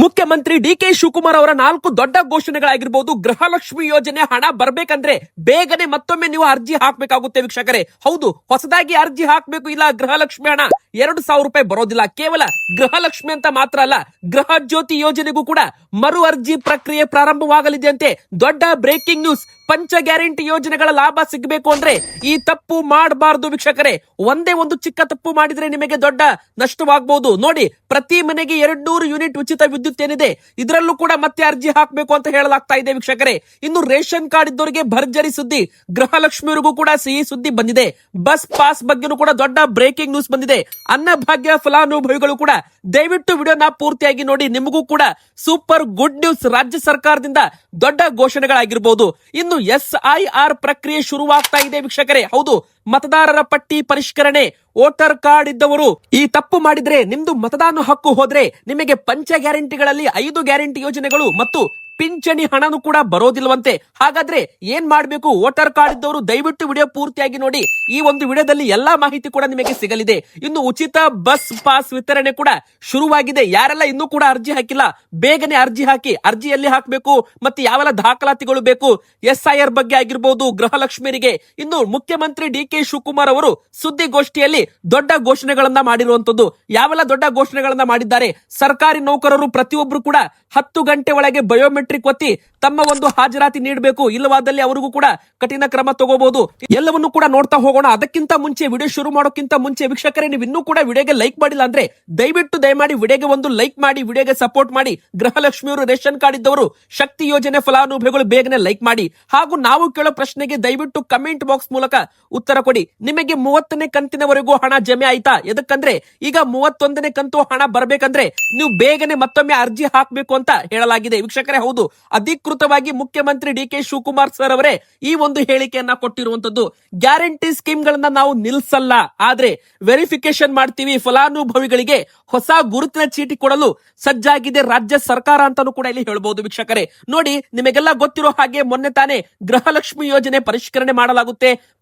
ಮುಖ್ಯಮಂತ್ರಿ ಡಿ.ಕೆ. ಶಿವಕುಮಾರ್ ಅವರ 4 ದೊಡ್ಡ ಘೋಷಣೆಗಳಾಗಿರಬಹುದು. ಗೃಹಲಕ್ಷ್ಮಿ ಯೋಜನೆ ಹಣ ಬರ್ಬೇಕಂದ್ರೆ ಬೇಗನೆ ಮತ್ತೊಮ್ಮೆ ನೀವು ಅರ್ಜಿ ಹಾಕಬೇಕಾಗುತ್ತೆ ವೀಕ್ಷಕರೇ. ಹೌದು, ಹೊಸದಾಗಿ ಅರ್ಜಿ ಹಾಕಬೇಕು. ಇಲ್ಲ, ಗೃಹಲಕ್ಷ್ಮಿ ಹಣ 2,000 ರೂಪಾಯಿ ಬರೋದಿಲ್ಲ. ಕೇವಲ ಗೃಹಲಕ್ಷ್ಮಿ ಅಂತ ಮಾತ್ರ ಅಲ್ಲ, ಗೃಹ ಜ್ಯೋತಿ ಯೋಜನೆಗೂ ಕೂಡ ಮರು ಅರ್ಜಿ ಪ್ರಕ್ರಿಯೆ ಪ್ರಾರಂಭವಾಗಲಿದೆ ಅಂತೆ. ದೊಡ್ಡ ಬ್ರೇಕಿಂಗ್ ನ್ಯೂಸ್. ಪಂಚ ಗ್ಯಾರಂಟಿ ಯೋಜನೆಗಳ ಲಾಭ ಸಿಗಬೇಕು ಅಂದ್ರೆ ಈ ತಪ್ಪು ಮಾಡಬಾರದು ವೀಕ್ಷಕರೇ. ಒಂದೇ ಒಂದು ಚಿಕ್ಕ ತಪ್ಪು ಮಾಡಿದ್ರೆ ನಿಮಗೆ ದೊಡ್ಡ ನಷ್ಟವಾಗಬಹುದು. ನೋಡಿ, ಪ್ರತಿ ಮನೆಗೆ 200 ಯೂನಿಟ್ ಉಚಿತ ವಿದ್ಯುತ್ ಏನಿದೆ, ಇದರಲ್ಲೂ ಕೂಡ ಮತ್ತೆ ಅರ್ಜಿ ಹಾಕಬೇಕು ಅಂತ ಹೇಳಲಾಗ್ತಾ ಇದೆ ವೀಕ್ಷಕರೇ. ಇನ್ನು ರೇಷನ್ ಕಾರ್ಡ್ ಇದ್ದವರಿಗೆ ಭರ್ಜರಿ ಸುದ್ದಿ, ಗೃಹಲಕ್ಷ್ಮಿಯವರಿಗೂ ಕೂಡ ಸಿಹಿ ಸುದ್ದಿ ಬಂದಿದೆ. ಬಸ್ ಪಾಸ್ ಬಗ್ಗೆನೂ ಕೂಡ ದೊಡ್ಡ ಬ್ರೇಕಿಂಗ್ ನ್ಯೂಸ್ ಬಂದಿದೆ. ಅನ್ನಭಾಗ್ಯ ಫಲಾನುಭವಿಗಳು ಕೂಡ ದಯವಿಟ್ಟು ವಿಡಿಯೋನ ಪೂರ್ತಿಯಾಗಿ ನೋಡಿ. ನಿಮಗೂ ಕೂಡ ಸೂಪರ್ ಗುಡ್ ನ್ಯೂಸ್. ರಾಜ್ಯ ಸರ್ಕಾರದಿಂದ ದೊಡ್ಡ ಘೋಷಣೆಗಳಾಗಿರಬಹುದು. ಇನ್ನು SIR ಪ್ರಕ್ರಿಯೆ ಶುರುವಾಗ್ತಾ ಇದೆ ವೀಕ್ಷಕರೇ. ಹೌದು, ಮತದಾರರ ಪಟ್ಟಿ ಪರಿಷ್ಕರಣೆ. ವೋಟರ್ ಕಾರ್ಡ್ ಇದ್ದವರು ಈ ತಪ್ಪು ಮಾಡಿದ್ರೆ ನಿಮ್ದು ಮತದಾನ ಹಕ್ಕು ಹೋದ್ರೆ ನಿಮಗೆ ಪಂಚ ಗ್ಯಾರಂಟಿಗಳಲ್ಲಿ 5 ಗ್ಯಾರಂಟಿ ಯೋಜನೆಗಳು ಮತ್ತು ಪಿಂಚಣಿ ಹಣನು ಕೂಡ ಬರೋದಿಲ್ವಂತೆ. ಹಾಗಾದ್ರೆ ಏನ್ ಮಾಡ್ಬೇಕು? ವೋಟರ್ ಕಾರ್ಡ್ ಇದ್ದವರು ದಯವಿಟ್ಟು ವಿಡಿಯೋ ಪೂರ್ತಿಯಾಗಿ ನೋಡಿ. ಈ ಒಂದು ವಿಡಿಯೋದಲ್ಲಿ ಎಲ್ಲಾ ಮಾಹಿತಿ ಕೂಡ ನಿಮಗೆ ಸಿಗಲಿದೆ. ಇನ್ನು ಉಚಿತ ಬಸ್ ಪಾಸ್ ವಿತರಣೆ ಕೂಡ ಶುರುವಾಗಿದೆ. ಯಾರೆಲ್ಲ ಇನ್ನೂ ಕೂಡ ಅರ್ಜಿ ಹಾಕಿಲ್ಲ, ಬೇಗನೆ ಅರ್ಜಿ ಹಾಕಿ. ಅರ್ಜಿಯಲ್ಲಿ ಹಾಕಬೇಕು ಮತ್ತೆ ಯಾವೆಲ್ಲ ದಾಖಲಾತಿಗಳು ಬೇಕು, SIR ಬಗ್ಗೆ ಆಗಿರಬಹುದು, ಗೃಹಲಕ್ಷ್ಮಿಯರಿಗೆ. ಇನ್ನು ಮುಖ್ಯಮಂತ್ರಿ ಡಿ.ಕೆ. ಶಿವಕುಮಾರ್ ಅವರು ಸುದ್ದಿಗೋಷ್ಠಿಯಲ್ಲಿ ದೊಡ್ಡ ಘೋಷಣೆಗಳನ್ನ ಮಾಡಿರುವಂತದ್ದು. ಯಾವೆಲ್ಲ ದೊಡ್ಡ ಘೋಷಣೆಗಳನ್ನ ಮಾಡಿದ್ದಾರೆ? ಸರ್ಕಾರಿ ನೌಕರರು ಪ್ರತಿಯೊಬ್ಬರು ಕೂಡ 10 ಗಂಟೆ ಒಳಗೆ ಬಯೋಮೆಟ್ರಿಕ್ ಒತ್ತಿ ತಮ್ಮ ಒಂದು ಹಾಜರಾತಿ ನೀಡಬೇಕು. ಇಲ್ಲವಾದಲ್ಲಿ ಅವರಿಗೂ ಕೂಡ ಕಠಿಣ ಕ್ರಮ ತಗೋಬಹುದು. ಎಲ್ಲವನ್ನು ಕೂಡ ನೋಡ್ತಾ ಹೋಗೋಣ. ಅದಕ್ಕಿಂತ ಮುಂಚೆ, ವಿಡಿಯೋ ಶುರು ಮಾಡೋಕ್ಕಿಂತ ಮುಂಚೆ ವೀಕ್ಷಕರೇ, ನೀವು ಇನ್ನೂ ಕೂಡ ವಿಡಿಯೋಗೆ ಲೈಕ್ ಮಾಡಿಲ್ಲ ಅಂದ್ರೆ ದಯಮಾಡಿ ವಿಡಿಯೋಗೆ ಒಂದು ಲೈಕ್ ಮಾಡಿ, ವಿಡಿಯೋಗೆ ಸಪೋರ್ಟ್ ಮಾಡಿ. ಗೃಹಲಕ್ಷ್ಮಿಯವರು, ರೇಷನ್ ಕಾರ್ಡ್ ಇದ್ದವರು, ಶಕ್ತಿ ಯೋಜನೆ ಫಲಾನುಭವಿಗಳು ಬೇಗನೆ ಲೈಕ್ ಮಾಡಿ. ಹಾಗೂ ನಾವು ಕೇಳೋ ಪ್ರಶ್ನೆಗೆ ದಯವಿಟ್ಟು ಕಮೆಂಟ್ ಬಾಕ್ಸ್ ಮೂಲಕ ಉತ್ತರ ಕೊಡಿ. ನಿಮಗೆ 30ನೇ ಕಂತಿನವರೆಗೂ ಹಣ ಜಮೆ ಆಯ್ತಾ? ಎದಕ್ಕಂದ್ರೆ ಈಗ 31ನೇ ಕಂತು ಹಣ ಬರ್ಬೇಕಂದ್ರೆ ನೀವು ಬೇಗನೆ ಮತ್ತೊಮ್ಮೆ ಅರ್ಜಿ ಹಾಕಬೇಕು ಅಂತ ಹೇಳಲಾಗಿದೆ ವೀಕ್ಷಕರೇ. ಹೌದು, ಅಧಿಕೃತವಾಗಿ ಮುಖ್ಯಮಂತ್ರಿ ಡಿ.ಕೆ. ಶಿವಕುಮಾರ್ ಸರ್ ಅವರೇ ಈ ಒಂದು ಹೇಳಿಕೆಯನ್ನ ಕೊಟ್ಟಿರುವಂತದ್ದು. ಗ್ಯಾರಂಟಿ ಸ್ಕೀಮ್ ಗಳನ್ನ ನಾವು ನಿಲ್ಸಲ್ಲ, ಆದ್ರೆ ವೆರಿಫಿಕೇಶನ್ ಮಾಡ್ತೀವಿ. ಫಲಾನುಭವಿಗಳಿಗೆ ಹೊಸ ಗುರುತಿನ ಚೀಟಿ ಕೊಡಲು ಸಜ್ಜಾಗಿದೆ ರಾಜ್ಯ ಸರ್ಕಾರ ಅಂತಾನೂ ಕೂಡ ಇಲ್ಲಿ ಹೇಳ್ಬಹುದು ವೀಕ್ಷಕರೇ. ನೋಡಿ, ನಿಮಗೆಲ್ಲ ಗೊತ್ತಿರೋ ಹಾಗೆ ಮೊನ್ನೆ ತಾನೇ ಗೃಹಲಕ್ಷ್ಮಿ ಯೋಜನೆ ಪರಿಷ್ಕರಣೆ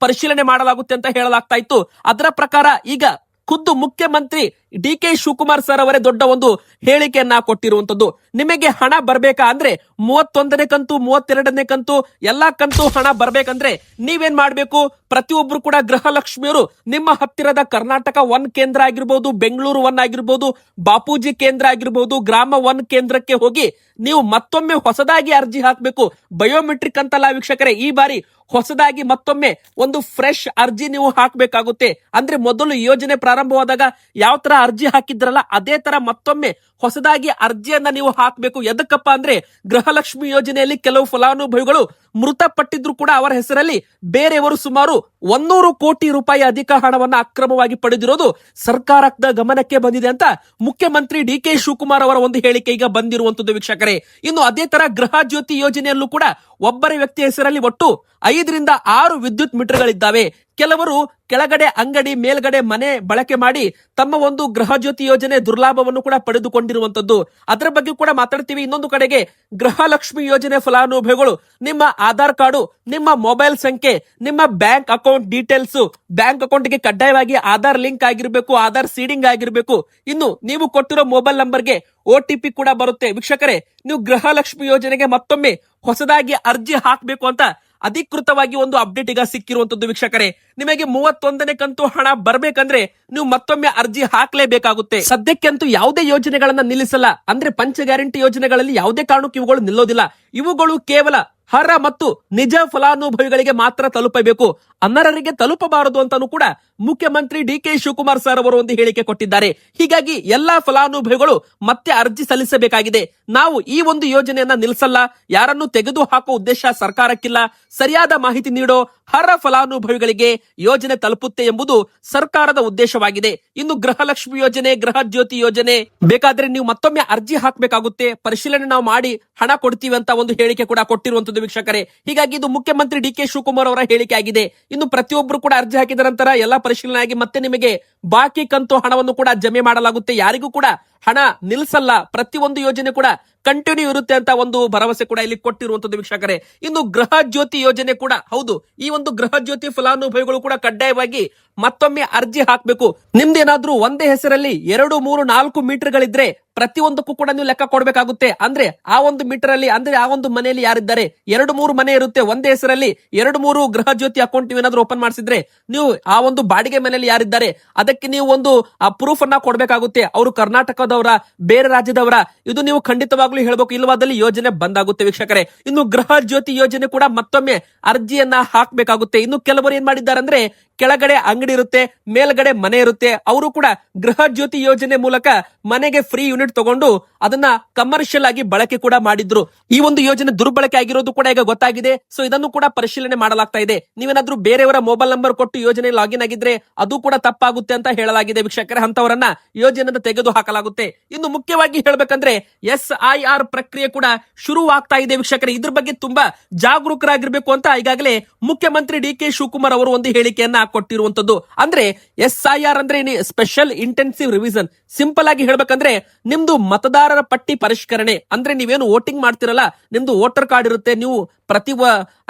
ಪರಿಶೀಲನೆ ಮಾಡಲಾಗುತ್ತೆ ಅಂತ ಹೇಳಲಾಗ್ತಾ ಇತ್ತು. ಅದರ ಪ್ರಕಾರ ಈಗ ಖುದ್ದು ಮುಖ್ಯಮಂತ್ರಿ ಡಿ.ಕೆ. ಶಿವಕುಮಾರ್ ಸರ್ ಅವರೇ ದೊಡ್ಡ ಒಂದು ಹೇಳಿಕೆಯನ್ನ ಕೊಟ್ಟಿರುವಂತದ್ದು. ನಿಮಗೆ ಹಣ ಬರ್ಬೇಕಾ ಅಂದ್ರೆ 31ನೇ ಕಂತು, 32ನೇ ಕಂತು, ಎಲ್ಲಾ ಕಂತು ಹಣ ಬರ್ಬೇಕಂದ್ರೆ ನೀವೇನ್ ಮಾಡ್ಬೇಕು? ಪ್ರತಿಯೊಬ್ರು ಕೂಡ ಗೃಹಲಕ್ಷ್ಮಿಯವರು ನಿಮ್ಮ ಹತ್ತಿರದ ಕರ್ನಾಟಕ 1 ಕೇಂದ್ರ ಆಗಿರ್ಬೋದು, ಬೆಂಗಳೂರು 1 ಆಗಿರ್ಬೋದು, ಬಾಪೂಜಿ ಕೇಂದ್ರ ಆಗಿರ್ಬೋದು, ಗ್ರಾಮ 1 ಕೇಂದ್ರಕ್ಕೆ ಹೋಗಿ ನೀವು ಮತ್ತೊಮ್ಮೆ ಹೊಸದಾಗಿ ಅರ್ಜಿ ಹಾಕಬೇಕು. ಬಯೋಮೆಟ್ರಿಕ್ ಅಂತಲ್ಲ ವೀಕ್ಷಕರೇ, ಈ ಬಾರಿ ಹೊಸದಾಗಿ ಮತ್ತೊಮ್ಮೆ ಒಂದು ಫ್ರೆಶ್ ಅರ್ಜಿ ನೀವು ಹಾಕಬೇಕಾಗುತ್ತೆ. ಅಂದ್ರೆ ಮೊದಲು ಯೋಜನೆ ಪ್ರಾರಂಭವಾದಾಗ ಯಾವ ತರ ಅರ್ಜಿ ಹಾಕಿದ್ರಲ್ಲ, ಅದೇ ತರ ಮತ್ತೊಮ್ಮೆ ಹೊಸದಾಗಿ ಅರ್ಜಿಯನ್ನ ನೀವು ಹಾಕಬೇಕು. ಎದಕ್ಕಪ್ಪ ಅಂದ್ರೆ ಗೃಹಲಕ್ಷ್ಮಿ ಯೋಜನೆಯಲ್ಲಿ ಕೆಲವು ಫಲಾನುಭವಿಗಳು ಮೃತಪಟ್ಟಿದ್ರು ಕೂಡ ಅವರ ಹೆಸರಲ್ಲಿ ಬೇರೆಯವರು ಸುಮಾರು 100 ಕೋಟಿ ರೂಪಾಯಿ ಅಧಿಕ ಹಣವನ್ನ ಅಕ್ರಮವಾಗಿ ಪಡೆದಿರೋದು ಸರ್ಕಾರದ ಗಮನಕ್ಕೆ ಬಂದಿದೆ ಅಂತ ಮುಖ್ಯಮಂತ್ರಿ ಡಿ.ಕೆ. ಶಿವಕುಮಾರ್ ಅವರ ಒಂದು ಹೇಳಿಕೆ ಈಗ ಬಂದಿರುವಂತದ್ದು ವೀಕ್ಷಕರೇ. ಇನ್ನು ಅದೇ ತರ ಗೃಹ ಜ್ಯೋತಿ ಯೋಜನೆಯಲ್ಲೂ ಕೂಡ ಒಬ್ಬರ ವ್ಯಕ್ತಿ ಹೆಸರಲ್ಲಿ ಒಟ್ಟು 5 ರಿಂದ 6 ವಿದ್ಯುತ್ ಮೀಟರ್ಗಳಿದ್ದಾವೆ. ಕೆಲವರು ಕೆಳಗಡೆ ಅಂಗಡಿ, ಮೇಲ್ಗಡೆ ಮನೆ ಬಳಕೆ ಮಾಡಿ ತಮ್ಮ ಒಂದು ಗೃಹ ಜ್ಯೋತಿ ಯೋಜನೆ ದುರ್ಲಾಭವನ್ನು ಕೂಡ ಪಡೆದುಕೊಂಡಿರುವಂತದ್ದು. ಅದರ ಬಗ್ಗೆ ಕೂಡ ಮಾತಾಡ್ತೀವಿ. ಇನ್ನೊಂದು ಕಡೆಗೆ ಗೃಹಲಕ್ಷ್ಮಿ ಯೋಜನೆ ಫಲಾನುಭವಿಗಳು ನಿಮ್ಮ ಆಧಾರ್ ಕಾರ್ಡು, ನಿಮ್ಮ ಮೊಬೈಲ್ ಸಂಖ್ಯೆ, ನಿಮ್ಮ ಬ್ಯಾಂಕ್ ಅಕೌಂಟ್ ಡೀಟೇಲ್ಸ್, ಬ್ಯಾಂಕ್ ಅಕೌಂಟ್ಗೆ ಕಡ್ಡಾಯವಾಗಿ ಆಧಾರ್ ಲಿಂಕ್ ಆಗಿರಬೇಕು, ಆಧಾರ್ ಸೀಡಿಂಗ್ ಆಗಿರಬೇಕು. ಇನ್ನು ನೀವು ಕೊಟ್ಟಿರೋ ಮೊಬೈಲ್ ನಂಬರ್ಗೆ OTP ಕೂಡ ಬರುತ್ತೆ ವೀಕ್ಷಕರೇ. ನೀವು ಗೃಹಲಕ್ಷ್ಮಿ ಯೋಜನೆಗೆ ಮತ್ತೊಮ್ಮೆ ಹೊಸದಾಗಿ ಅರ್ಜಿ ಹಾಕಬೇಕು ಅಂತ ಅಧಿಕೃತವಾಗಿ ಒಂದು ಅಪ್ಡೇಟ್ ಈಗ ಸಿಕ್ಕಿರುವಂತದ್ದು ವೀಕ್ಷಕರೇ. ನಿಮಗೆ 31ನೇ ಕಂತು ಹಣ ಬರ್ಬೇಕಂದ್ರೆ ನೀವು ಮತ್ತೊಮ್ಮೆ ಅರ್ಜಿ ಹಾಕಲೇಬೇಕಾಗುತ್ತೆ. ಸದ್ಯಕ್ಕಂತೂ ಯಾವುದೇ ಯೋಜನೆಗಳನ್ನ ನಿಲ್ಲಿಸಲ್ಲ. ಅಂದ್ರೆ ಪಂಚ ಗ್ಯಾರಂಟಿ ಯೋಜನೆಗಳಲ್ಲಿ ಯಾವುದೇ ಕಾರಣಕ್ಕೂ ಇವುಗಳು ನಿಲ್ಲೋದಿಲ್ಲ. ಇವುಗಳು ಕೇವಲ ಅರ್ಹ ಮತ್ತು ನಿಜ ಫಲಾನುಭವಿಗಳಿಗೆ ಮಾತ್ರ ತಲುಪಬೇಕು, ಅನರ್ಹರಿಗೆ ತಲುಪಬಾರದು ಅಂತಾನೂ ಕೂಡ ಮುಖ್ಯಮಂತ್ರಿ ಡಿ.ಕೆ. ಶಿವಕುಮಾರ್ ಸರ್ ಅವರು ಒಂದು ಹೇಳಿಕೆ ಕೊಟ್ಟಿದ್ದಾರೆ. ಹೀಗಾಗಿ ಎಲ್ಲಾ ಫಲಾನುಭವಿಗಳು ಮತ್ತೆ ಅರ್ಜಿ ಸಲ್ಲಿಸಬೇಕಾಗಿದೆ. ನಾವು ಈ ಒಂದು ಯೋಜನೆಯನ್ನ ನಿಲ್ಲಿಸಲ್ಲ, ಯಾರನ್ನು ತೆಗೆದು ಹಾಕುವ ಉದ್ದೇಶ ಸರ್ಕಾರಕ್ಕಿಲ್ಲ. ಸರಿಯಾದ ಮಾಹಿತಿ ನೀಡೋ ಅರ್ಹ ಫಲಾನುಭವಿಗಳಿಗೆ ಯೋಜನೆ ತಲುಪುತ್ತೆ ಎಂಬುದು ಸರ್ಕಾರದ ಉದ್ದೇಶವಾಗಿದೆ. ಇನ್ನು ಗೃಹಲಕ್ಷ್ಮಿ ಯೋಜನೆ, ಗೃಹ ಜ್ಯೋತಿ ಯೋಜನೆ ಬೇಕಾದ್ರೆ ನೀವು ಮತ್ತೊಮ್ಮೆ ಅರ್ಜಿ ಹಾಕಬೇಕಾಗುತ್ತೆ. ಪರಿಶೀಲನೆ ನಾವು ಮಾಡಿ ಹಣ ಕೊಡ್ತೀವಿ ಅಂತ ಒಂದು ಹೇಳಿಕೆ ಕೂಡ ಕೊಟ್ಟಿರುವಂತದ್ದು ವೀಕ್ಷಕರೇ. ಹೀಗಾಗಿ ಇದು ಮುಖ್ಯಮಂತ್ರಿ ಡಿ.ಕೆ. ಶಿವಕುಮಾರ್ ಅವರ ಹೇಳಿಕೆ ಆಗಿದೆ. ಇನ್ನು ಪ್ರತಿಯೊಬ್ಬರು ಕೂಡ ಅರ್ಜಿ ಹಾಕಿದ ನಂತರ ಎಲ್ಲ ಪರಿಶೀಲನೆ ಆಗಿ ಮತ್ತೆ ನಿಮಗೆ ಬಾಕಿ ಕಂತು ಹಣವನ್ನು ಕೂಡ ಜಮೆ ಮಾಡಲಾಗುತ್ತೆ. ಯಾರಿಗೂ ಕೂಡ ಹಣ ನಿಲ್ಸಲ್ಲ, ಪ್ರತಿಯೊಂದು ಯೋಜನೆ ಕೂಡ ಕಂಟಿನ್ಯೂ ಇರುತ್ತೆ ಅಂತ ಒಂದು ಭರವಸೆ ಕೂಡ ಇಲ್ಲಿ ಕೊಟ್ಟಿರುವಂತದ್ದು ವೀಕ್ಷಕರೇ. ಇನ್ನು ಗೃಹ ಜ್ಯೋತಿ ಯೋಜನೆ ಕೂಡ ಹೌದು, ಈ ಒಂದು ಗೃಹ ಜ್ಯೋತಿ ಫಲಾನುಭವಿಗಳು ಕೂಡ ಕಡ್ಡಾಯವಾಗಿ ಮತ್ತೊಮ್ಮೆ ಅರ್ಜಿ ಹಾಕಬೇಕು. ನಿಮ್ದೇನಾದ್ರೂ ಒಂದೇ ಹೆಸರಲ್ಲಿ 2, 3, 4 ಮೀಟರ್ಗಳಿದ್ರೆ ಪ್ರತಿಯೊಂದಕ್ಕೂ ಕೂಡ ನೀವು ಲೆಕ್ಕ ಕೊಡಬೇಕಾಗುತ್ತೆ. ಅಂದ್ರೆ ಆ ಒಂದು ಮೀಟರ್ ಅಲ್ಲಿ, ಅಂದ್ರೆ ಆ ಒಂದು ಮನೆಯಲ್ಲಿ ಯಾರಿದ್ದಾರೆ, 2, 3 ಮನೆ ಇರುತ್ತೆ ಒಂದೇ ಹೆಸರಲ್ಲಿ, 2, 3 ಗೃಹ ಜ್ಯೋತಿ ಅಕೌಂಟ್ ನೀವೇನಾದ್ರೂ ಓಪನ್ ಮಾಡಿಸಿದ್ರೆ ನೀವು ಆ ಒಂದು ಬಾಡಿಗೆ ಮನೆಯಲ್ಲಿ ಯಾರಿದ್ದಾರೆ ಅದಕ್ಕೆ ನೀವು ಒಂದು ಪ್ರೂಫ್ ಅನ್ನ ಕೊಡಬೇಕಾಗುತ್ತೆ. ಅವರು ಕರ್ನಾಟಕದವರ, ಬೇರೆ ರಾಜ್ಯದವರ, ಇದು ನೀವು ಖಂಡಿತವಾಗ್ಲೂ ಹೇಳ್ಬೇಕು, ಇಲ್ಲವಾದಲ್ಲಿ ಯೋಜನೆ ಬಂದಾಗುತ್ತೆ ವೀಕ್ಷಕರೇ. ಇನ್ನು ಗೃಹ ಜ್ಯೋತಿ ಯೋಜನೆ ಕೂಡ ಮತ್ತೊಮ್ಮೆ ಅರ್ಜಿಯನ್ನ ಹಾಕಬೇಕಾಗುತ್ತೆ. ಇನ್ನು ಕೆಲವರು ಏನ್ ಮಾಡಿದ್ದಾರೆ ಅಂದ್ರೆ, ಕೆಳಗಡೆ ಅಂಗಡಿ ಇರುತ್ತೆ, ಮೇಲ್ಗಡೆ ಮನೆ ಇರುತ್ತೆ, ಅವರು ಕೂಡ ಗೃಹ ಜ್ಯೋತಿ ಯೋಜನೆ ಮೂಲಕ ಮನೆಗೆ ಫ್ರೀ ಯೂನಿಟ್ ತಗೊಂಡು ಅದನ್ನ ಕಮರ್ಷಿಯಲ್ ಆಗಿ ಬಳಕೆ ಕೂಡ ಮಾಡಿದ್ರು. ಈ ಒಂದು ಯೋಜನೆ ದುರ್ಬಳಕೆ ಆಗಿರೋದು ಕೂಡ ಈಗ ಗೊತ್ತಾಗಿದೆ. ಸೊ ಇದನ್ನು ಕೂಡ ಪರಿಶೀಲನೆ ಮಾಡಲಾಗ್ತಾ ಇದೆ. ನೀವೇನಾದ್ರೂ ಬೇರೆಯವರ ಮೊಬೈಲ್ ನಂಬರ್ ಕೊಟ್ಟು ಯೋಜನೆ ಲಾಗಿನ್ ಆಗಿದ್ರೆ ಅದು ಕೂಡ ತಪ್ಪಾಗುತ್ತೆ ಅಂತ ಹೇಳಲಾಗಿದೆ ವೀಕ್ಷಕರೇ. ಅಂತವರನ್ನ ಯೋಜನೆಯಿಂದ ತೆಗೆದು ಹಾಕಲಾಗುತ್ತೆ. ಇನ್ನು ಮುಖ್ಯವಾಗಿ ಹೇಳ್ಬೇಕಂದ್ರೆ SIR ಪ್ರಕ್ರಿಯೆ ಕೂಡ ಶುರು ಆಗ್ತಾ ಇದೆ ವೀಕ್ಷಕರೇ. ಇದ್ರ ಬಗ್ಗೆ ತುಂಬಾ ಜಾಗರೂಕರಾಗಿರ್ಬೇಕು ಅಂತ ಈಗಾಗಲೇ ಮುಖ್ಯಮಂತ್ರಿ DK ಶಿವಕುಮಾರ್ ಅವರು ಒಂದು ಹೇಳಿಕೆಯನ್ನ ಕೊಟ್ಟಿರುವಂತದ್ದು. ಅಂದ್ರೆ SIR ಅಂದ್ರೆ ಸ್ಪೆಷಲ್ ಇಂಟೆನ್ಸಿವ್ ರಿವಿಷನ್. ಸಿಂಪಲ್ ಆಗಿ ಹೇಳ್ಬೇಕಂದ್ರೆ ನಿಮ್ದು ಮತದಾರರ ಪಟ್ಟಿ ಪರಿಷ್ಕರಣೆ. ಅಂದ್ರೆ ನೀವೇನು ವೋಟಿಂಗ್ ಮಾಡ್ತಿರಲ್ಲ, ನಿಮ್ದು ವೋಟರ್ ಕಾರ್ಡ್ ಇರುತ್ತೆ, ನೀವು ಪ್ರತಿ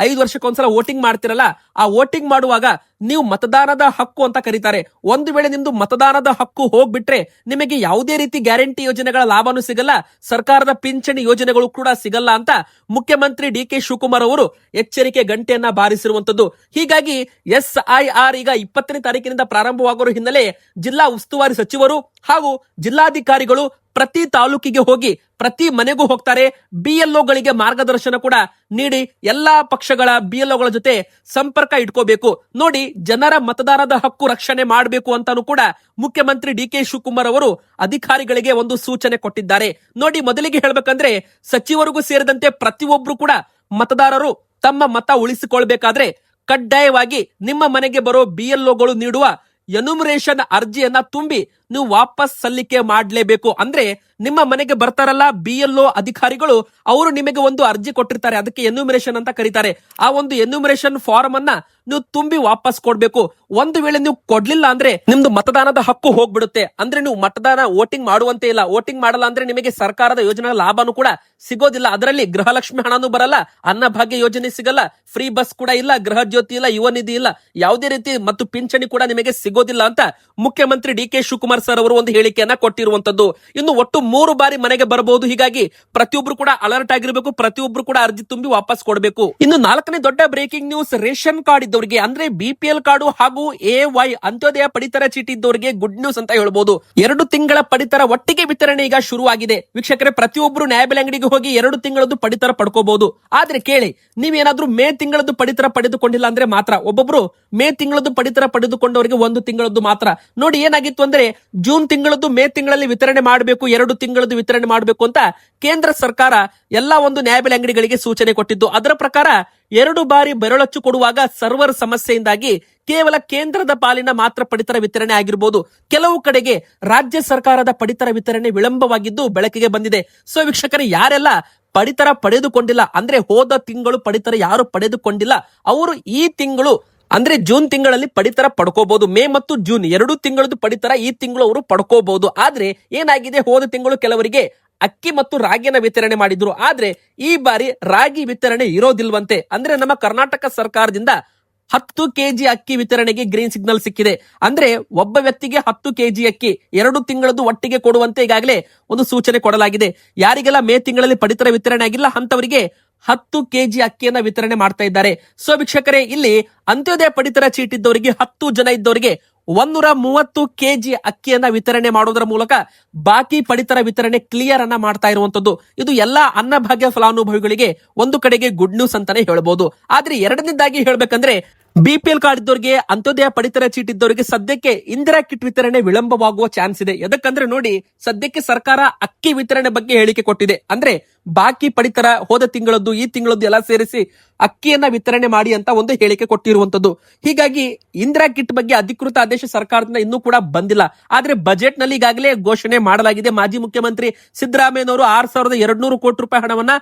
5 ವರ್ಷಕ್ಕೊಂದ್ಸಲ ವೋಟಿಂಗ್ ಮಾಡ್ತಿರಲ್ಲ, ಆ ವೋಟಿಂಗ್ ಮಾಡುವಾಗ ನೀವು ಮತದಾನದ ಹಕ್ಕು ಅಂತ ಕರೀತಾರೆ. ಒಂದು ವೇಳೆ ನಿಮ್ದು ಮತದಾನದ ಹಕ್ಕು ಹೋಗ್ಬಿಟ್ರೆ ನಿಮಗೆ ಯಾವುದೇ ರೀತಿ ಗ್ಯಾರಂಟಿ ಯೋಜನೆಗಳ ಲಾಭನೂ ಸಿಗಲ್ಲ, ಸರ್ಕಾರದ ಪಿಂಚಣಿ ಯೋಜನೆಗಳು ಕೂಡ ಸಿಗಲ್ಲ ಅಂತ ಮುಖ್ಯಮಂತ್ರಿ DK ಶಿವಕುಮಾರ್ ಅವರು ಎಚ್ಚರಿಕೆ ಗಂಟೆಯನ್ನ ಬಾರಿಸಿರುವಂತದ್ದು. ಹೀಗಾಗಿ SIR ಈಗ 20ನೇ ತಾರೀಕಿನಿಂದ ಪ್ರಾರಂಭವಾಗುವ ಹಿನ್ನೆಲೆ ಜಿಲ್ಲಾ ಉಸ್ತುವಾರಿ ಸಚಿವರು ಹಾಗೂ ಜಿಲ್ಲಾಧಿಕಾರಿಗಳು ಪ್ರತಿ ತಾಲೂಕಿಗೆ ಹೋಗಿ ಪ್ರತಿ ಮನೆಗೂ ಹೋಗ್ತಾರೆ. BLOಗಳಿಗೆ ಮಾರ್ಗದರ್ಶನ ಕೂಡ ನೀಡಿ ಎಲ್ಲಾ ಪಕ್ಷಗಳ BLOಗಳ ಜೊತೆ ಸಂಪರ್ಕ ಇಟ್ಕೋಬೇಕು. ನೋಡಿ, ಜನರ ಮತದಾನದ ಹಕ್ಕು ರಕ್ಷಣೆ ಮಾಡಬೇಕು ಅಂತಾನು ಕೂಡ ಮುಖ್ಯಮಂತ್ರಿ DK ಶಿವಕುಮಾರ್ ಅವರು ಅಧಿಕಾರಿಗಳಿಗೆ ಒಂದು ಸೂಚನೆ ಕೊಟ್ಟಿದ್ದಾರೆ. ನೋಡಿ, ಮೊದಲಿಗೆ ಹೇಳ್ಬೇಕಂದ್ರೆ ಸಚಿವರಿಗೂ ಸೇರಿದಂತೆ ಪ್ರತಿಯೊಬ್ರು ಕೂಡ ಮತದಾರರು ತಮ್ಮ ಮತ ಉಳಿಸಿಕೊಳ್ಬೇಕಾದ್ರೆ ಕಡ್ಡಾಯವಾಗಿ ನಿಮ್ಮ ಮನೆಗೆ ಬರೋ BLOಗಳು ನೀಡುವ ಎನ್ಯುಮರೇಷನ್ ಅರ್ಜಿಯನ್ನ ತುಂಬಿ ನೀವು ವಾಪಸ್ ಸಲ್ಲಿಕೆ ಮಾಡಲೇಬೇಕು. ಅಂದ್ರೆ ನಿಮ್ಮ ಮನೆಗೆ ಬರ್ತಾರಲ್ಲ BLO ಅಧಿಕಾರಿಗಳು, ಅವರು ನಿಮಗೆ ಒಂದು ಅರ್ಜಿ ಕೊಟ್ಟಿರ್ತಾರೆ, ಅದಕ್ಕೆ ಎನ್ಯುಮರೇಷನ್ ಅಂತ ಕರೀತಾರೆ. ಆ ಒಂದು ಎನ್ಯುಮರೇಷನ್ ಫಾರ್ಮ್ ಅನ್ನ ನೀವು ತುಂಬಿ ವಾಪಸ್ ಕೊಡ್ಬೇಕು. ಒಂದು ವೇಳೆ ನೀವು ಕೊಡ್ಲಿಲ್ಲ ಅಂದ್ರೆ ನಿಮ್ದು ಮತದಾನದ ಹಕ್ಕು ಹೋಗ್ಬಿಡುತ್ತೆ. ಅಂದ್ರೆ ನೀವು ಮತದಾನ ವೋಟಿಂಗ್ ಮಾಡುವಂತೆ ಇಲ್ಲ. ವೋಟಿಂಗ್ ಮಾಡಲ್ಲ ಅಂದ್ರೆ ನಿಮಗೆ ಸರ್ಕಾರದ ಯೋಜನೆಗಳ ಲಾಭನೂ ಕೂಡ ಸಿಗೋದಿಲ್ಲ. ಅದರಲ್ಲಿ ಗೃಹಲಕ್ಷ್ಮಿ ಹಣನೂ ಬರಲ್ಲ, ಅನ್ನಭಾಗ್ಯ ಯೋಜನೆ ಸಿಗಲ್ಲ, ಫ್ರೀ ಬಸ್ ಕೂಡ ಇಲ್ಲ, ಗೃಹ ಜ್ಯೋತಿ ಇಲ್ಲ, ಯುವ ನಿಧಿ ಇಲ್ಲ, ಯಾವುದೇ ರೀತಿ ಮತ್ತು ಪಿಂಚಣಿ ಕೂಡ ನಿಮಗೆ ಸಿಗೋದಿಲ್ಲ ಅಂತ ಮುಖ್ಯಮಂತ್ರಿ DK ಶಿವಕುಮಾರ್ ಸರ್ ಅವರು ಒಂದು ಹೇಳಿಕೆಯನ್ನ ಕೊಟ್ಟಿರುವಂತದ್ದು. ಇನ್ನು ಒಟ್ಟು 3 ಬಾರಿ ಮನೆಗೆ ಬರಬಹುದು. ಹೀಗಾಗಿ ಪ್ರತಿಯೊಬ್ರು ಕೂಡ ಅಲರ್ಟ್ ಆಗಿರಬೇಕು, ಪ್ರತಿಯೊಬ್ರು ಕೂಡ ಅರ್ಜಿ ತುಂಬಿ ವಾಪಸ್ ಕೊಡಬೇಕು. ಇನ್ನು 4ನೇ ದೊಡ್ಡ ಬ್ರೇಕಿಂಗ್ ನ್ಯೂಸ್, ರೇಷನ್ ಕಾರ್ಡ್ ಇದ್ದವರಿಗೆ ಅಂದ್ರೆ BPL ಕಾರ್ಡು ಹಾಗೂ AY ಅಂತ್ಯೋದಯ ಪಡಿತರ ಚೀಟಿ ಇದ್ದವರಿಗೆ ಗುಡ್ ನ್ಯೂಸ್ ಅಂತ ಹೇಳ್ಬೋದು. 2 ತಿಂಗಳ ಪಡಿತರ ಒಟ್ಟಿಗೆ ವಿತರಣೆ ಈಗ ಶುರುವಾಗಿದೆ ವೀಕ್ಷಕರೇ. ಪ್ರತಿಯೊಬ್ರು ನ್ಯಾಯಬೆಲೆ ಅಂಗಡಿಗೆ ಹೋಗಿ 2 ತಿಂಗಳದ್ದು ಪಡಿತರ ಪಡ್ಕೋಬಹುದು. ಆದ್ರೆ ಕೇಳಿ, ನೀವೇನಾದ್ರೂ ಮೇ ತಿಂಗಳದ್ದು ಪಡಿತರ ಪಡೆದುಕೊಂಡಿಲ್ಲ ಅಂದ್ರೆ ಮಾತ್ರ, ಒಬ್ಬೊಬ್ರು ಮೇ ತಿಂಗಳದ್ದು ಪಡಿತರ ಪಡೆದುಕೊಂಡವರಿಗೆ 1 ತಿಂಗಳದ್ದು ಮಾತ್ರ. ನೋಡಿ, ಏನಾಗಿತ್ತು ಅಂದ್ರೆ ಜೂನ್ ತಿಂಗಳದ್ದು ಮೇ ತಿಂಗಳಲ್ಲಿ ವಿತರಣೆ ಮಾಡಬೇಕು, 2 ತಿಂಗಳದ್ದು ವಿತರಣೆ ಮಾಡಬೇಕು ಅಂತ ಕೇಂದ್ರ ಸರ್ಕಾರ ಎಲ್ಲಾ ಒಂದು ನ್ಯಾಯಬೆಲೆ ಅಂಗಡಿಗಳಿಗೆ ಸೂಚನೆ ಕೊಟ್ಟಿದ್ದು. ಅದರ ಪ್ರಕಾರ 2 ಬಾರಿ ಬೆರಳಚ್ಚು ಕೊಡುವಾಗ ಸರ್ವರ್ ಸಮಸ್ಯೆಯಿಂದಾಗಿ ಕೇವಲ ಕೇಂದ್ರದ ಪಾಲಿನ ಮಾತ್ರ ಪಡಿತರ ವಿತರಣೆ ಆಗಿರಬಹುದು. ಕೆಲವು ಕಡೆಗೆ ರಾಜ್ಯ ಸರ್ಕಾರದ ಪಡಿತರ ವಿತರಣೆ ವಿಳಂಬವಾಗಿದ್ದು ಬೆಳಕಿಗೆ ಬಂದಿದೆ. ಸೊ ವೀಕ್ಷಕರೇ, ಯಾರೆಲ್ಲ ಪಡಿತರ ಪಡೆದುಕೊಂಡಿಲ್ಲ ಅಂದ್ರೆ ಹೋದ ತಿಂಗಳು ಪಡಿತರ ಯಾರು ಪಡೆದುಕೊಂಡಿಲ್ಲ ಅವರು ಈ ತಿಂಗಳು ಅಂದ್ರೆ ಜೂನ್ ತಿಂಗಳಲ್ಲಿ ಪಡಿತರ ಪಡ್ಕೋಬಹುದು. ಮೇ ಮತ್ತು ಜೂನ್ 2 ತಿಂಗಳದ್ದು ಪಡಿತರ ಈ ತಿಂಗಳು ಅವರು ಪಡ್ಕೋಬಹುದು. ಆದ್ರೆ ಏನಾಗಿದೆ, ಹೋದ ತಿಂಗಳು ಕೆಲವರಿಗೆ ಅಕ್ಕಿ ಮತ್ತು ರಾಗಿನ ವಿತರಣೆ ಮಾಡಿದ್ರು. ಆದ್ರೆ ಈ ಬಾರಿ ರಾಗಿ ವಿತರಣೆ ಇರೋದಿಲ್ವಂತೆ. ಅಂದ್ರೆ ನಮ್ಮ ಕರ್ನಾಟಕ ಸರ್ಕಾರದಿಂದ 10 kg ಅಕ್ಕಿ ವಿತರಣೆಗೆ ಗ್ರೀನ್ ಸಿಗ್ನಲ್ ಸಿಕ್ಕಿದೆ. ಅಂದ್ರೆ ಒಬ್ಬ ವ್ಯಕ್ತಿಗೆ 10 kg ಅಕ್ಕಿ 2 ತಿಂಗಳದ್ದು ಒಟ್ಟಿಗೆ ಕೊಡುವಂತೆ ಈಗಾಗಲೇ ಒಂದು ಸೂಚನೆ ಕೊಡಲಾಗಿದೆ. ಯಾರಿಗೆಲ್ಲ ಮೇ ತಿಂಗಳಲ್ಲಿ ಪಡಿತರ ವಿತರಣೆ ಆಗಿಲ್ಲ ಅಂತವರಿಗೆ 10 kg ಅಕ್ಕಿಯನ್ನ ವಿತರಣೆ ಮಾಡ್ತಾ ಇದ್ದಾರೆ. ಸೊ ವೀಕ್ಷಕರೇ, ಇಲ್ಲಿ ಅಂತ್ಯೋದಯ ಪಡಿತರ ಚೀಟಿದ್ದವರಿಗೆ 10 ಜನ ಇದ್ದವರಿಗೆ 130 kg ಅಕ್ಕಿಯನ್ನ ವಿತರಣೆ ಮಾಡೋದರ ಮೂಲಕ ಬಾಕಿ ಪಡಿತರ ವಿತರಣೆ ಕ್ಲಿಯರ್ ಅನ್ನ ಮಾಡ್ತಾ ಇರುವಂತದ್ದು. ಇದು ಎಲ್ಲಾ ಅನ್ನಭಾಗ್ಯ ಫಲಾನುಭವಿಗಳಿಗೆ ಒಂದು ಕಡೆಗೆ ಗುಡ್ ನ್ಯೂಸ್ ಅಂತಾನೆ ಹೇಳ್ಬಹುದು. ಆದ್ರೆ ಎರಡನೇದಾಗಿ ಹೇಳ್ಬೇಕಂದ್ರೆ BPL ಕಾರ್ಡ್ ಇದ್ದವರಿಗೆ, ಅಂತ್ಯೋದಯ ಪಡಿತರ ಚೀಟಿ ಇದ್ದವರಿಗೆ ಸದ್ಯಕ್ಕೆ ಇಂದಿರಾ ಕಿಟ್ ವಿತರಣೆ ವಿಳಂಬವಾಗುವ ಚಾನ್ಸ್ ಇದೆ. ಯಾಕಂದ್ರೆ ನೋಡಿ, ಸದ್ಯಕ್ಕೆ ಸರ್ಕಾರ ಅಕ್ಕಿ ವಿತರಣೆ ಬಗ್ಗೆ ಹೇಳಿಕೆ ಕೊಟ್ಟಿದೆ. ಅಂದ್ರೆ ಬಾಕಿ ಪಡಿತರ ಹೋದ ತಿಂಗಳದ್ದು ಈ ತಿಂಗಳದ್ದು ಎಲ್ಲ ಸೇರಿಸಿ ಅಕ್ಕಿಯನ್ನ ವಿತರಣೆ ಮಾಡಿ ಅಂತ ಒಂದು ಹೇಳಿಕೆ ಕೊಟ್ಟಿರುವಂತದ್ದು. ಹೀಗಾಗಿ ಇಂದಿರಾ ಕಿಟ್ ಬಗ್ಗೆ ಅಧಿಕೃತ ಆದೇಶ ಸರ್ಕಾರದಿಂದ ಇನ್ನೂ ಕೂಡ ಬಂದಿಲ್ಲ. ಆದ್ರೆ ಬಜೆಟ್ ನಲ್ಲಿ ಈಗಾಗಲೇ ಘೋಷಣೆ ಮಾಡಲಾಗಿದೆ. ಮಾಜಿ ಮುಖ್ಯಮಂತ್ರಿ ಸಿದ್ದರಾಮಯ್ಯನವರು 6200 ಕೋಟಿ ರೂಪಾಯಿ ಹಣವನ್ನ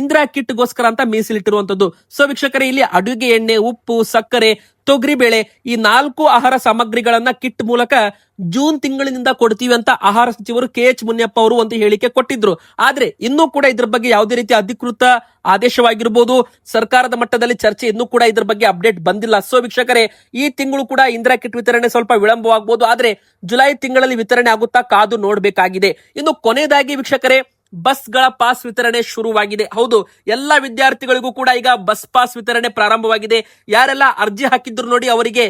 ಇಂದಿರಾ ಕಿಟ್ ಗೋಸ್ಕರ ಅಂತ ಮೀಸಲಿಟ್ಟಿರುವಂತದ್ದು. ಸೊ ವೀಕ್ಷಕರೇ, ಇಲ್ಲಿ ಅಡುಗೆ ಎಣ್ಣೆ, ಉಪ್ಪು, ಸಕ್ಕರೆ ಸಕ್ಕರೆ, ತೊಗರಿಬೇಳೆ ಈ 4 ಆಹಾರ ಸಾಮಗ್ರಿಗಳನ್ನ ಕಿಟ್ ಮೂಲಕ ಜೂನ್ ತಿಂಗಳಿನಿಂದ ಕೊಡ್ತೀವಿ ಅಂತ ಆಹಾರ ಸಚಿವರು KH ಮುನಿಯಪ್ಪ ಅವರು ಒಂದು ಹೇಳಿಕೆ ಕೊಟ್ಟಿದ್ರು. ಆದ್ರೆ ಇನ್ನೂ ಕೂಡ ಇದ್ರ ಬಗ್ಗೆ ಯಾವುದೇ ರೀತಿ ಅಧಿಕೃತ ಆದೇಶವಾಗಿರ್ಬೋದು, ಸರ್ಕಾರದ ಮಟ್ಟದಲ್ಲಿ ಚರ್ಚೆ ಇನ್ನೂ ಕೂಡ ಇದ್ರ ಬಗ್ಗೆ ಅಪ್ಡೇಟ್ ಬಂದಿಲ್ಲ. ಸೊ ವೀಕ್ಷಕರೇ, ಈ ತಿಂಗಳು ಕೂಡ ಇಂದಿರಾ ಕಿಟ್ ವಿತರಣೆ ಸ್ವಲ್ಪ ವಿಳಂಬವಾಗಬಹುದು, ಆದ್ರೆ ಜುಲೈ ತಿಂಗಳಲ್ಲಿ ವಿತರಣೆ ಆಗುತ್ತಾ ಕಾದು ನೋಡ್ಬೇಕಾಗಿದೆ. ಇನ್ನು ಕೊನೆಯದಾಗಿ ವೀಕ್ಷಕರೇ, ಬಸ್ಗಳ ಪಾಸ್ ವಿತರಣೆ ಶುರುವಾಗಿದೆ. ಹೌದು, ಎಲ್ಲ ವಿದ್ಯಾರ್ಥಿಗಳಿಗೂ ಕೂಡ ಈಗ ಬಸ್ ಪಾಸ್ ವಿತರಣೆ ಪ್ರಾರಂಭವಾಗಿದೆ. ಯಾರೆಲ್ಲ ಅರ್ಜಿ ಹಾಕಿದ್ರು ನೋಡಿ, ಅವರಿಗೆ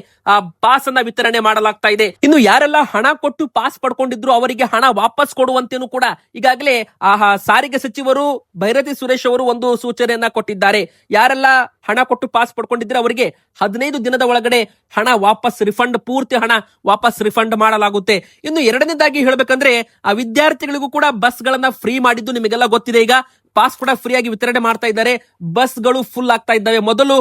ಪಾಸ್ ಅನ್ನ ವಿತರಣೆ ಮಾಡಲಾಗ್ತಾ ಇದೆ. ಇನ್ನು ಯಾರೆಲ್ಲ ಹಣ ಕೊಟ್ಟು ಪಾಸ್ ಪಡ್ಕೊಂಡಿದ್ರು ಅವರಿಗೆ ಹಣ ವಾಪಸ್ ಕೊಡುವಂತೇನು ಕೂಡ ಈಗಾಗಲೇ ಸಾರಿಗೆ ಸಚಿವರು ಭೈರತಿ ಸುರೇಶ್ ಅವರು ಒಂದು ಸೂಚನೆಯನ್ನ ಕೊಟ್ಟಿದ್ದಾರೆ. ಯಾರೆಲ್ಲ ಹಣ ಕೊಟ್ಟು ಪಾಸ್ ಪಡ್ಕೊಂಡಿದ್ರೆ ಅವರಿಗೆ 15 ದಿನದ ಒಳಗಡೆ ಹಣ ವಾಪಸ್ ರಿಫಂಡ್, ಪೂರ್ತಿ ಹಣ ವಾಪಸ್ ರಿಫಂಡ್ ಮಾಡಲಾಗುತ್ತೆ. ಇನ್ನು ಎರಡನೇದಾಗಿ ಹೇಳ್ಬೇಕಂದ್ರೆ, ಆ ವಿದ್ಯಾರ್ಥಿಗಳಿಗೂ ಕೂಡ ಬಸ್ ಗಳನ್ನ ಫ್ರೀ ಮಾಡಿದ್ದು ನಿಮಗೆಲ್ಲ ಗೊತ್ತಿದೆ. ಈಗ ಪಾಸ್ ಕೂಡ ಫ್ರೀ ಆಗಿ ವಿತರಣೆ ಮಾಡ್ತಾ ಇದ್ದಾರೆ. ಬಸ್ಗಳು ಫುಲ್ ಆಗ್ತಾ ಇದ್ದಾವೆ. ಮೊದಲು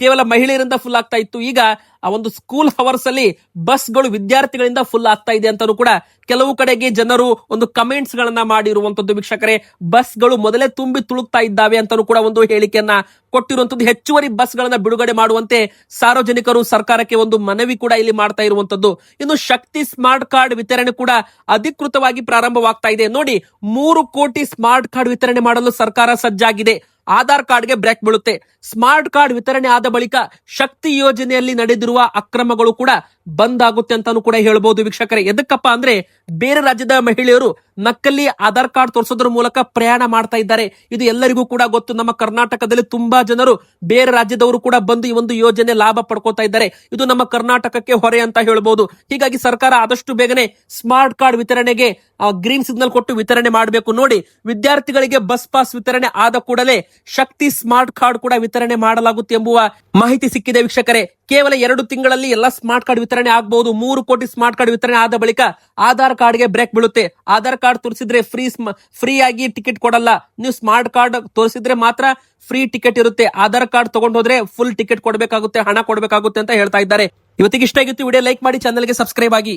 ಕೇವಲ ಮಹಿಳೆಯರಿಂದ ಫುಲ್ ಆಗ್ತಾ ಇತ್ತು. ಈಗ ಆ ಒಂದು ಸ್ಕೂಲ್ ಅವರ್ಸ್ ಅಲ್ಲಿ ಬಸ್ಗಳು ವಿದ್ಯಾರ್ಥಿಗಳಿಂದ ಫುಲ್ ಆಗ್ತಾ ಇದೆ ಅಂತಾನು ಕೂಡ ಕೆಲವು ಕಡೆಗೆ ಜನರು ಒಂದು ಕಮೆಂಟ್ಸ್ ಗಳನ್ನ ಮಾಡಿರುವಂತದ್ದು. ವೀಕ್ಷಕರೇ, ಬಸ್ಗಳು ಮೊದಲೇ ತುಂಬಿ ತುಳುಕ್ತಾ ಇದ್ದಾವೆ ಅಂತಾನು ಕೂಡ ಒಂದು ಹೇಳಿಕೆಯನ್ನ ಕೊಟ್ಟಿರುವಂತದ್ದು. ಹೆಚ್ಚುವರಿ ಬಸ್ ಗಳನ್ನ ಬಿಡುಗಡೆ ಮಾಡುವಂತೆ ಸಾರ್ವಜನಿಕರು ಸರ್ಕಾರಕ್ಕೆ ಒಂದು ಮನವಿ ಕೂಡ ಇಲ್ಲಿ ಮಾಡ್ತಾ ಇರುವಂತದ್ದು. ಇನ್ನು ಶಕ್ತಿ ಸ್ಮಾರ್ಟ್ ಕಾರ್ಡ್ ವಿತರಣೆ ಕೂಡ ಅಧಿಕೃತವಾಗಿ ಪ್ರಾರಂಭವಾಗ್ತಾ ಇದೆ. ನೋಡಿ, 3 ಕೋಟಿ ಸ್ಮಾರ್ಟ್ ಕಾರ್ಡ್ ವಿತರಣೆ ಮಾಡಲು ಸರ್ಕಾರ ಸಜ್ಜಾಗಿದೆ. ಆಧಾರ್ ಕಾರ್ಡ್ಗೆ ಬ್ರೇಕ್ ಬೀಳುತ್ತೆ. ಸ್ಮಾರ್ಟ್ ಕಾರ್ಡ್ ವಿತರಣೆ ಆದ ಬಳಿಕ ಶಕ್ತಿ ಯೋಜನೆಯಲ್ಲಿ ನಡೆದಿರುವ ಅಕ್ರಮಗಳು ಕೂಡ ಬಂದ್ ಆಗುತ್ತೆ ಅಂತಾನು ಕೂಡ ಹೇಳ್ಬಹುದು. ವೀಕ್ಷಕರೇ, ಎದಕ್ಕಪ್ಪ ಅಂದ್ರೆ, ಬೇರೆ ರಾಜ್ಯದ ಮಹಿಳೆಯರು ನಕಲಿ ಆಧಾರ್ ಕಾರ್ಡ್ ತೋರಿಸೋದ್ರ ಮೂಲಕ ಪ್ರಯಾಣ ಮಾಡ್ತಾ ಇದ್ದಾರೆ. ಇದು ಎಲ್ಲರಿಗೂ ಕೂಡ ಗೊತ್ತು. ನಮ್ಮ ಕರ್ನಾಟಕದಲ್ಲಿ ತುಂಬಾ ಜನರು ಬೇರೆ ರಾಜ್ಯದವರು ಕೂಡ ಬಂದು ಈ ಒಂದು ಯೋಜನೆ ಲಾಭ ಪಡ್ಕೋತಾ ಇದ್ದಾರೆ. ಇದು ನಮ್ಮ ಕರ್ನಾಟಕಕ್ಕೆ ಹೊರೆ ಅಂತ ಹೇಳ್ಬಹುದು. ಹೀಗಾಗಿ ಸರ್ಕಾರ ಆದಷ್ಟು ಬೇಗನೆ ಸ್ಮಾರ್ಟ್ ಕಾರ್ಡ್ ವಿತರಣೆಗೆ ಗ್ರೀನ್ ಸಿಗ್ನಲ್ ಕೊಟ್ಟು ವಿತರಣೆ ಮಾಡಬೇಕು. ನೋಡಿ, ವಿದ್ಯಾರ್ಥಿಗಳಿಗೆ ಬಸ್ ಪಾಸ್ ವಿತರಣೆ ಆದ ಕೂಡಲೇ ಶಕ್ತಿ ಸ್ಮಾರ್ಟ್ ಕಾರ್ಡ್ ಕೂಡ ವಿತರಣೆ ಮಾಡಲಾಗುತ್ತೆ ಎಂಬುವ ಮಾಹಿತಿ ಸಿಕ್ಕಿದೆ. ವೀಕ್ಷಕರೇ, ಕೇವಲ 2 ತಿಂಗಳಲ್ಲಿ ಎಲ್ಲ ಸ್ಮಾರ್ಟ್ ಕಾರ್ಡ್ ವಿತರಣೆ ಆಗಬಹುದು. 3 ಕೋಟಿ ಸ್ಮಾರ್ಟ್ ಕಾರ್ಡ್ ವಿತರಣೆ ಆದ ಬಳಿಕ ಆಧಾರ್ ಕಾರ್ಡ್ಗೆ ಬ್ರೇಕ್ ಬೀಳುತ್ತೆ. ಆಧಾರ್ ಕಾರ್ಡ್ ತೋರಿಸಿದ್ರೆ ಫ್ರೀ ಆಗಿ ಟಿಕೆಟ್ ಕೊಡಲ್ಲ. ನೀವು ಸ್ಮಾರ್ಟ್ ಕಾರ್ಡ್ ತೋರಿಸಿದ್ರೆ ಮಾತ್ರ ಫ್ರೀ ಟಿಕೆಟ್ ಇರುತ್ತೆ. ಆಧಾರ್ ಕಾರ್ಡ್ ತಗೊಂಡು ಹೋದ್ರೆ ಫುಲ್ ಟಿಕೆಟ್ ಕೊಡಬೇಕಾಗುತ್ತೆ, ಹಣ ಕೊಡಬೇಕಾಗುತ್ತೆ ಅಂತ ಹೇಳ್ತಾ ಇದ್ದಾರೆ. ಇವತ್ತಿಗೆ ಇಷ್ಟ ಆಗಿತ್ತು ವಿಡಿಯೋ ಲೈಕ್ ಮಾಡಿ, ಚಾನಲ್ಗೆ ಸಬ್ಸ್ಕ್ರೈಬ್ ಆಗಿ.